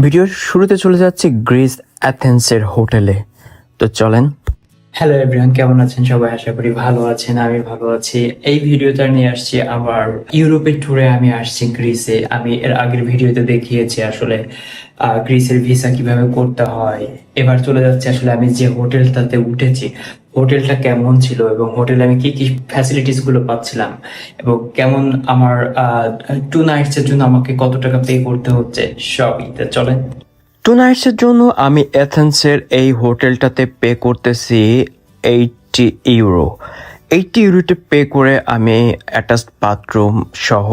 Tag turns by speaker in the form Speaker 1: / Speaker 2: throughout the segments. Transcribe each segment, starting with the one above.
Speaker 1: ভিডিওর শুরুতে চলে যাচ্ছে গ্রিস অ্যাথেন্সের হোটেলে। তো চলেন।
Speaker 2: হ্যালো এভরিওয়ান, কেমন আছেন সবাই? আশা করি ভালো আছেন। আমি ভালো আছি। এই ভিডিওটা নিয়ে আসছি আমার ইউরোপের ট্যুরে। আমি আসছি গ্রিসে। আমি এর আগের ভিডিওতে দেখিয়েছি আসলে গ্রিসের ভিসা কিভাবে করতে হয়। এবার চলে যাচ্ছে আসলে আমি যে হোটেলটাতে উঠেছি, হোটেলটা কেমন ছিল এবং হোটেলে আমি কি কি ফ্যাসিলিটিস গুলো পাচ্ছিলাম এবং কেমন আমার 2 নাইটস এর জন্য আমাকে কত টাকা পে করতে হচ্ছে, সবই। তো চলেন।
Speaker 1: 2 নাইটসের জন্য আমি অ্যাথেন্সের এই হোটেলটাতে পে করতেছি 80 ইউরো। 80 ইউরোতে পে করে আমি অ্যাটাচড বাথরুম সহ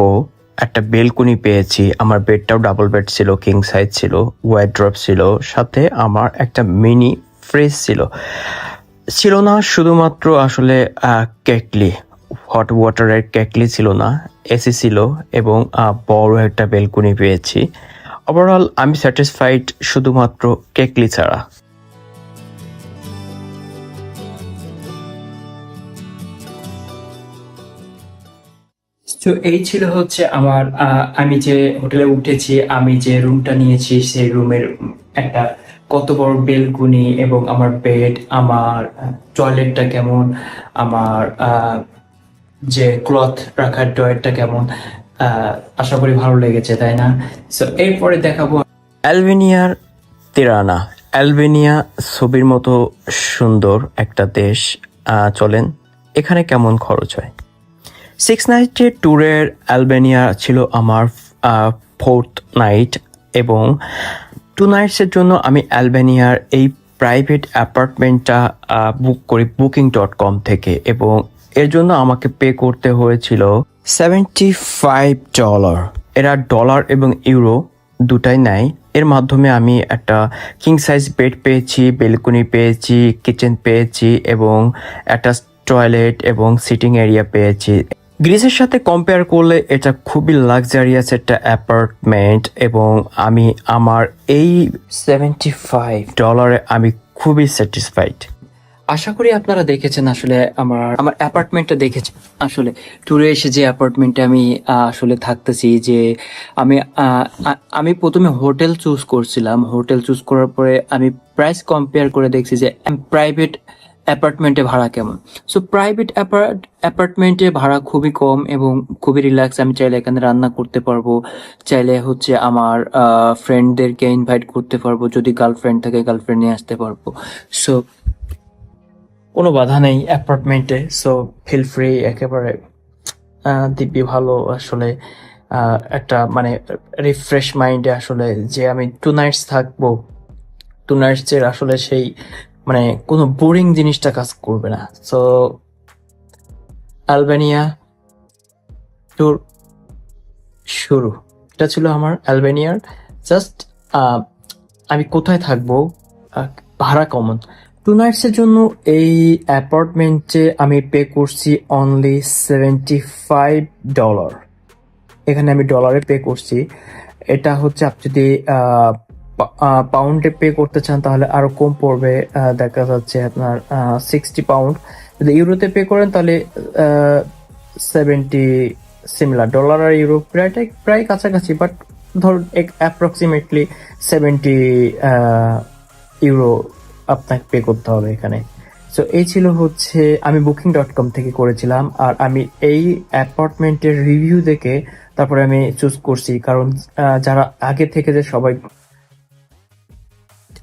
Speaker 1: একটা বেলকনি পেয়েছি। আমার বেডটাও ডাবল বেড ছিল, কিং সাইজ ছিল, ওয়ারড্রপ ছিল, সাথে আমার একটা মিনি ফ্রিজ ছিল না শুধুমাত্র আসলে কেটলি, হট ওয়াটারের কেটলি ছিল না, এসি ছিল এবং বড় একটা বেলকনি পেয়েছি। ওভারঅল আমি স্যাটিসফাইড শুধুমাত্র কেকলি ছাড়া।
Speaker 2: তো এই ছিল হচ্ছে আমার আমি যে হোটেলে উঠেছি, আমি যে রুমটা নিয়েছি সেই রুমের একটা কত বড় বেলকুনি এবং আমার বেড, আমার টয়লেটটা কেমন, আমার যে ক্লথ রাখার ড্রয়ারটা কেমন। আশা করি ভালো লেগেছে, তাই না? সো এরপরে দেখাবো
Speaker 1: অ্যালবেনিয়ার তিরানা। অ্যালবেনিয়া ছবির মতো সুন্দর একটা দেশ। চলেন, এখানে কেমন খরচ হয়। 6 নাইটের ট্যুরের অ্যালবেনিয়া ছিল আমার 4th নাইট এবং 2 নাইটসের জন্য আমি অ্যালবেনিয়ার এই প্রাইভেট অ্যাপার্টমেন্টটা বুক করি Booking.com থেকে এবং এর জন্য আমাকে পে করতে হয়েছিল $75। এরা ডলার এবং ইউরো দুটাই নেয়। এর মাধ্যমে আমি একটা কিং সাইজ বেড পেয়েছি, বেলকনি পেয়েছি, কিচেন পেয়েছি এবং একটা টয়লেট এবং সিটিং এরিয়া পেয়েছি। গ্রিসের সাথে কম্পেয়ার করলে এটা খুবই লাক্সারিয়াস একটা অ্যাপার্টমেন্ট এবং আমি আমার এই $75 আমি খুবই স্যাটিসফাইড।
Speaker 2: আশা করি আপনারা দেখেছেন আসলে আমার আমার অ্যাপার্টমেন্টটা দেখেছেন। আসলে ট্যুরে এসে যে অ্যাপার্টমেন্টে আমি আসলে থাকতেছি, যে আমি আমি প্রথমে হোটেল চুজ করছিলাম। হোটেল চুজ করার পরে আমি প্রাইস কম্পেয়ার করে দেখছি যে প্রাইভেট অ্যাপার্টমেন্টে ভাড়া কেমন। সো প্রাইভেট অ্যাপার্টমেন্টে ভাড়া খুবই কম এবং খুবই রিল্যাক্স। আমি চাইলে এখানে রান্না করতে পারবো, চাইলে হচ্ছে আমার ফ্রেন্ডদেরকে ইনভাইট করতে পারবো, যদি গার্লফ্রেন্ড থাকে গার্লফ্রেন্ড নিয়ে আসতে পারবো। সো কোনো বাধা নেই অ্যাপার্টমেন্টে। সো ফিল ফ্রি, একেবারে দিব্যি ভালো আসলে। একটা মানে রিফ্রেশ মাইন্ডে আসলে যে আমি 2 নাইটস থাকবো, 2 নাইটসের আসলে সেই মানে কোনো বোরিং জিনিসটা কাজ করবে না। সো আলবেনিয়া ট্যুর শুরু। এটা ছিল আমার অ্যালবেনিয়ার। জাস্ট আমি কোথায় থাকবো, ভাড়া কমন। 2 নাইটসের জন্য এই অ্যাপার্টমেন্টে আমি পে করছি অনলি $75। এখানে আমি ডলারে পে করছি। এটা হচ্ছে আপনি যদি পাউন্ডে পে করতে চান তাহলে আরো কম পড়বে, দেখা যাচ্ছে আপনার 60 পাউন্ড। যদি ইউরোতে পে করেন তাহলে 70। সিমিলার, ডলার আর ইউরো প্রায় কাছাকাছি, বাট ধরুন অ্যাপ্রক্সিমেটলি 70 ইউরো আপনাকে পে করতে হবে এখানে। সো এই ছিল হচ্ছে আমি Booking.com থেকে করেছিলাম। আর আমি এই অ্যাপার্টমেন্টের রিভিউ দেখে তারপরে আমি চুজ করছি, কারণ যারা আগে থেকে যে সবাই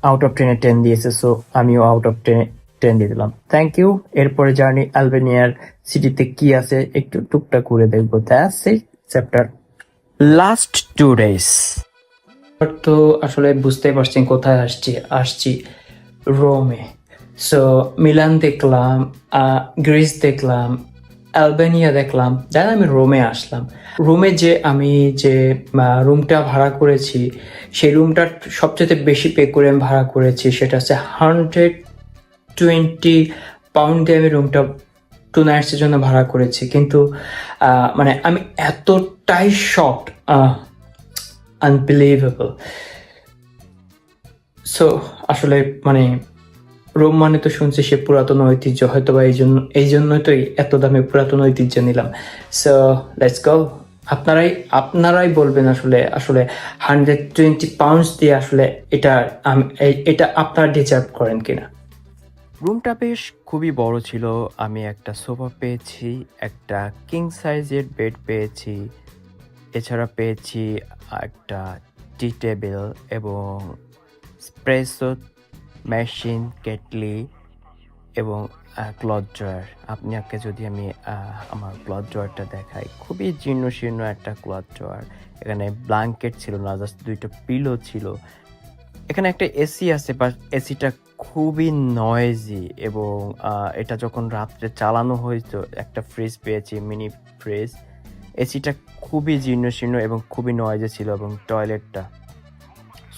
Speaker 2: আউট অফ 10 দিয়েছে, সো আমিও আউট অফ 10 দিয়ে দিলাম। Thank you. এরপরে জার্নি অ্যালবেনিয়ার সিটিতে কি আছে একটু টুকটাক করে দেখবো। That's it, chapter
Speaker 1: last 2 days।
Speaker 2: তো আসলে বুঝতেই পারছেন কোথায় আসছি রোমে। সো মিলান দেখলাম, গ্রিস দেখলাম, অ্যালবেনিয়া দেখলাম, দেন আমি রোমে আসলাম। রোমে যে আমি যে রুমটা ভাড়া করেছি, সেই রুমটার সবচেয়ে বেশি পে করে আমি ভাড়া করেছি, সেটা হচ্ছে 120 পাউন্ড দিয়ে আমি রুমটা 2 নাইটসের জন্য ভাড়া করেছি। কিন্তু মানে আমি এতটাই শকড, আনবিলিভেবল। সো আসলে মানে রোম মানে তো শুনছি সে পুরাতন ঐতিহ্য, হয়তো বা এই জন্যই তো এত দামে পুরাতন ঐতিহ্য নিলাম। So let's go. আপনারাই আপনারাই বলবেন আসলে আসলে 120 পাউন্ডস দিয়ে আসলে এটা এটা আপনারা ডিজার্ভ করেন কিনা।
Speaker 1: রুমটা বেশ খুবই বড় ছিল। আমি একটা সোফা পেয়েছি, একটা কিং সাইজের বেড পেয়েছি, এছাড়া পেয়েছি একটা টি টেবিল এবং স্প্রেসো মেশিন, কেটলি এবং ক্লথ ড্রয়ার। আপনাকে যদি আমি আমার ক্লথ ড্রয়ারটা দেখাই, খুবই জীর্ণ শীর্ণ একটা ক্লথ ড্রয়ার। এখানে ব্ল্যাঙ্কেট ছিল না, জাস্ট 2টা পিলো ছিল। এখানে একটা এসি আছে, বাট এসিটা খুবই নয়েজি এবং এটা যখন রাত্রে চালানো হইতো, একটা ফ্রিজ পেয়েছি, মিনি ফ্রিজ। এসিটা খুবই জীর্ণ শীর্ণ এবং খুবই নয়েজি ছিল এবং টয়লেটটা,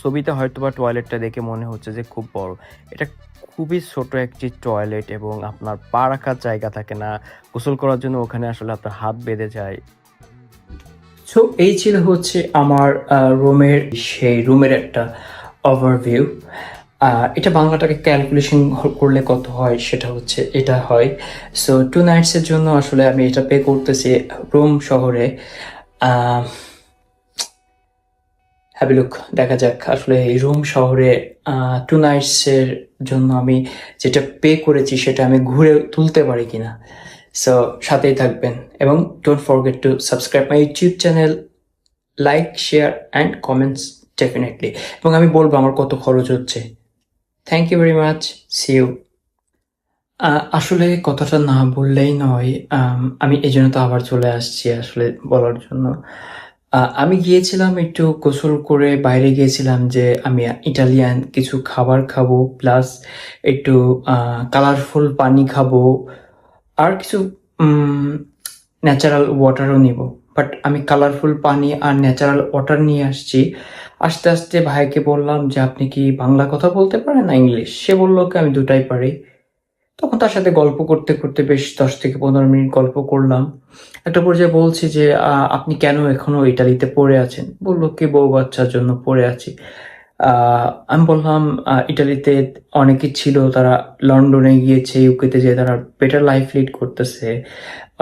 Speaker 1: ছবিতে হয়তোবা টয়লেটটা দেখে মনে হচ্ছে যে খুব বড়। এটা খুবই ছোট একটি টয়লেট এবং আপনার পা রাখার জায়গা থাকে না। গোসল করার জন্য ওখানে আসলে আপনার হাত বেঁধে যায়।
Speaker 2: সো এই ছিল হচ্ছে আমার সেই রুমের একটা ওভারভিউ। এটা বাংলাটাকে ক্যালকুলেশন করলে কত হয় সেটা হচ্ছে এটা হয়। সো 2 নাইটসের জন্য আসলে আমি এটা পে করতেছি রোম শহরে। হ্যাভি লুক, দেখা যাক আসলে এই রোম শহরে 2 নাইটসের জন্য আমি যেটা পে করেছি সেটা আমি ঘুরে তুলতে পারি কিনা। সো সাথেই থাকবেন এবং don't forget to subscribe my YouTube channel, like, share and comments definitely. এবং আমি বলবো আমার কত খরচ হচ্ছে। Thank you very much, see you. আসলে কথাটা না বললেই নয়। আমি এই জন্য তো আবার চলে আসছি আসলে বলার জন্য। আমি গিয়েছিলাম একটু গোসল করে বাইরে গিয়েছিলাম যে আমি ইটালিয়ান কিছু খাবার খাবো, প্লাস একটু কালারফুল পানি খাবো, আর কিছু ন্যাচারাল ওয়াটারও নিব। বাট আমি কালারফুল পানি আর ন্যাচারাল ওয়াটার নিয়ে আসছি। আস্তে আস্তে ভাইকে বললাম যে আপনি কি বাংলা কথা বলতে পারেন না ইংলিশ? সে বললো কি আমি দুটাই পারি। তখন তার সাথে গল্প করতে করতে বেশ 10 থেকে 15 মিনিট গল্প করলাম। একটা পর্যায়ে বলছি যে আপনি কেন এখনো ইটালিতে পড়ে আছেন? বললো কি বউ বাচ্চার জন্য পড়ে আছি। আমি বললাম ইটালিতে অনেকে ছিল, তারা লন্ডনে গিয়েছে, ইউকেতে যেয়ে তারা বেটার লাইফ লিড করতেছে,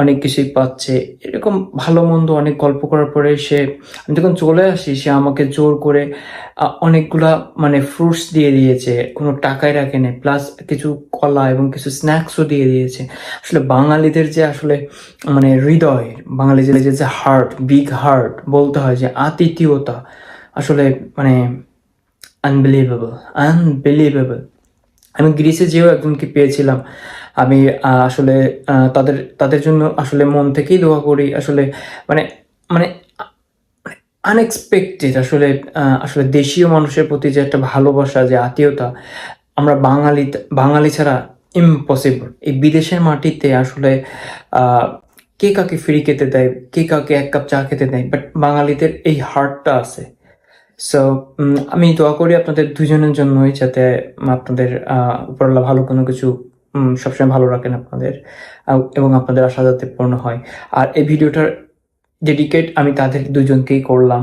Speaker 2: অনেক কিছুই পাচ্ছে। এরকম ভালো মন্দ অনেক গল্প করার পরে আমি যখন চলে আসি সে আমাকে জোর করে অনেকগুলা মানে ফ্রুটস দিয়ে দিয়েছে, কোনো টাকাই রাখেনি, প্লাস কিছু কলা এবং কিছু স্ন্যাক্সও দিয়ে দিয়েছে। আসলে বাঙালিদের যে আসলে মানে হৃদয়, বাঙালিদের যে হার্ট, বিগ হার্ট বলতে হয়, যে আতিথেয়তা, আসলে মানে আনবিলিভেবল, আনবিলিভেবল। আমি গ্রিসে যেও একজনকে পেয়েছিলাম। আমি আসলে তাদের তাদের জন্য আসলে মন থেকেই দোয়া করি। আসলে মানে মানে আনএক্সপেক্টেড আসলে আসলে দেশীয় মানুষের প্রতি যে একটা ভালোবাসা, যে আত্মীয়তা, আমরা বাঙালি ছাড়া ইম্পসিবল। এই বিদেশের মাটিতে আসলে কে কাকে ফ্রি খেতে দেয়, কে কাকে 1 কাপ চা খেতে দেয়, বাট বাঙালিদের এই হার্টটা আছে। সো আমি দোয়া করি আপনাদের দুজনের জন্যই, যাতে আপনাদের উপরওয়ালা ভালো কোনো কিছু সবসময় ভালো রাখেন আপনাদের, এবং আপনাদের আশা যাতে পূর্ণ হয়। আর এই ভিডিওটার ডেডিকেট আমি তাদের দুজনকেই করলাম।